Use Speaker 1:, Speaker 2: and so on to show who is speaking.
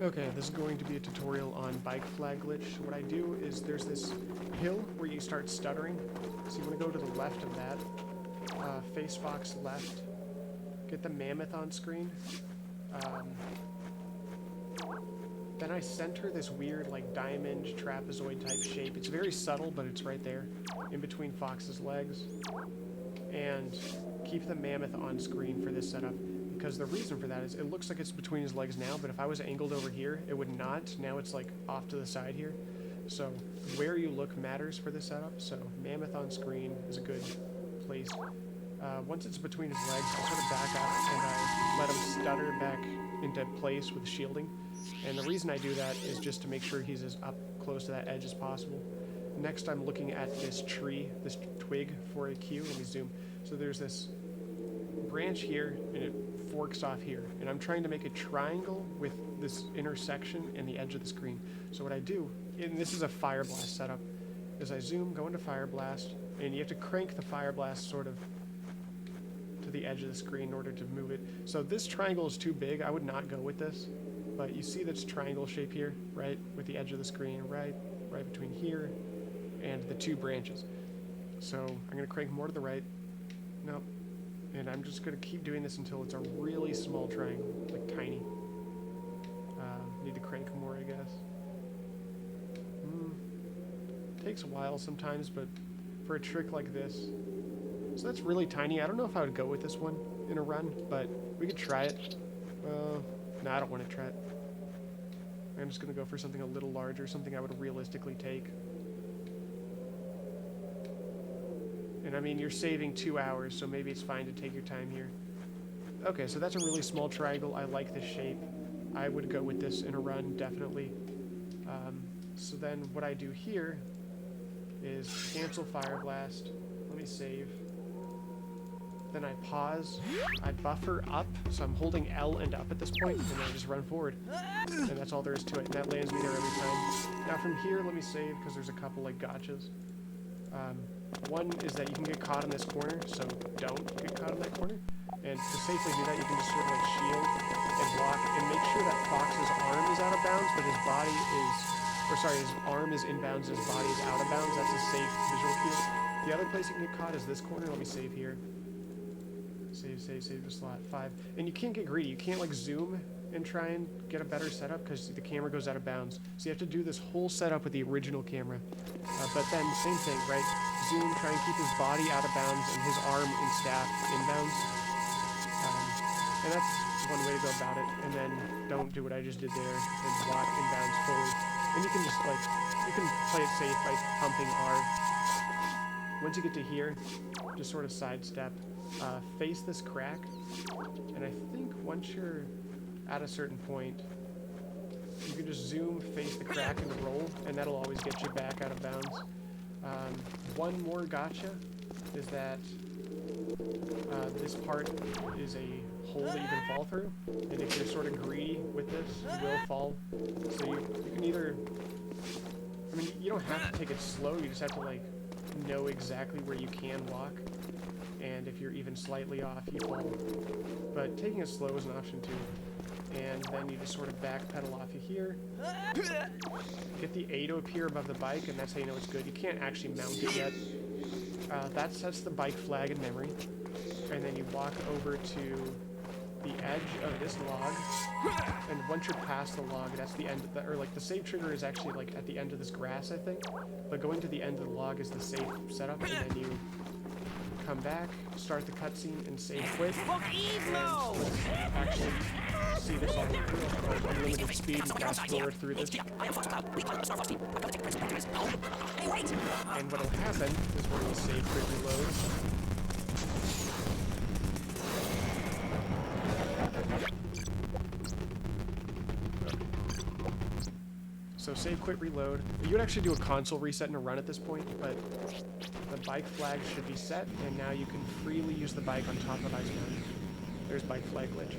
Speaker 1: Okay, this is going to be a tutorial on bike flag glitch. What I do is there's this hill where you start stuttering. So you want to go to the left of that. Face box left. Get the mammoth on screen. Then I center this weird like diamond trapezoid type shape. It's very subtle, but it's right there in between Fox's legs. And keep the mammoth on screen for this setup. Because the reason for that is it looks like it's between his legs now, but if I was angled over here, it would not. Now it's like off to the side here. So where you look matters for this setup. So mammoth on screen is a good place. Once it's between his legs, I sort of back up and I let him stutter back into place with shielding. And the reason I do that is just to make sure he's as up close to that edge as possible. Next, I'm looking at this tree, this twig for a cue. Let me zoom. So there's this branch here, and it forks off here. And I'm trying to make a triangle with this intersection and the edge of the screen. So what I do, and this is a Fire Blast setup, is I zoom, go into Fire Blast, and you have to crank the Fire Blast sort of to the edge of the screen in order to move it. So this triangle is too big. I would not go with this. But you see this triangle shape here, right, with the edge of the screen, right between here and the two branches. So I'm going to crank more to the right. Nope. And I'm just going to keep doing this until it's a really small triangle, like tiny. Need to crank more, I guess. Takes a while sometimes, but for a trick like this. So that's really tiny. I don't know if I would go with this one in a run, but we could try it. No, I don't want to try it. I'm just going to go for something a little larger, something I would realistically take. And I mean, you're saving 2 hours, so maybe it's fine to take your time here. Okay, so that's a really small triangle. I like this shape. I would go with this in a run, definitely. So then what I do here is cancel Fire Blast. Let me save. Then I pause. I buffer up, so I'm holding L and up at this point, and then I just run forward. And that's all there is to it, and that lands me there every time. Now from here, let me save, because there's a couple like gotchas. One is that you can get caught in this corner, so don't get caught in that corner. And to safely do that, you can just sort of like shield and block and make sure that Fox's arm is out of bounds, but his body is, his arm is inbounds, his body is out of bounds. That's a safe visual cue. The other place you can get caught is this corner. Let me save here. Save the slot 5. And you can't get greedy. You can't like zoom and try and get a better setup because the camera goes out of bounds. So you have to do this whole setup with the original camera. But then same thing, right? Zoom, try and keep his body out of bounds and his arm and staff inbounds. And that's one way to go about it. And then don't do what I just did there and block inbounds fully. And you can just like, you can play it safe by pumping R. Once you get to here, just sort of sidestep. Face this crack, and I think once you're at a certain point, you can just zoom, face the crack, and roll, and that'll always get you back out of bounds. One more gotcha is that this part is a hole that you can fall through, and if you're sort of greedy with this, you will fall. So you can either, I mean, you don't have to take it slow, you just have to like know exactly where you can walk. And if you're even slightly off, you fall. But taking it slow is an option too. And then you just sort of backpedal off of here. Get the A to appear above the bike, and that's how you know it's good. You can't actually mount it yet. That sets the bike flag in memory. And then you walk over to the edge of this log. And once you're past the log, that's the end of the, or like the save trigger is actually like at the end of this grass, I think. But going to the end of the log is the safe setup, and then you come back, start the cutscene, and save quit. And let's actually see this on unlimited speed and fast forward through this. And what'll happen is when we save quit reload. So save quit reload. You would actually do a console reset and a run at this point, but the bike flag should be set, and now you can freely use the bike on top of Ice Mountain. There's bike flag glitch.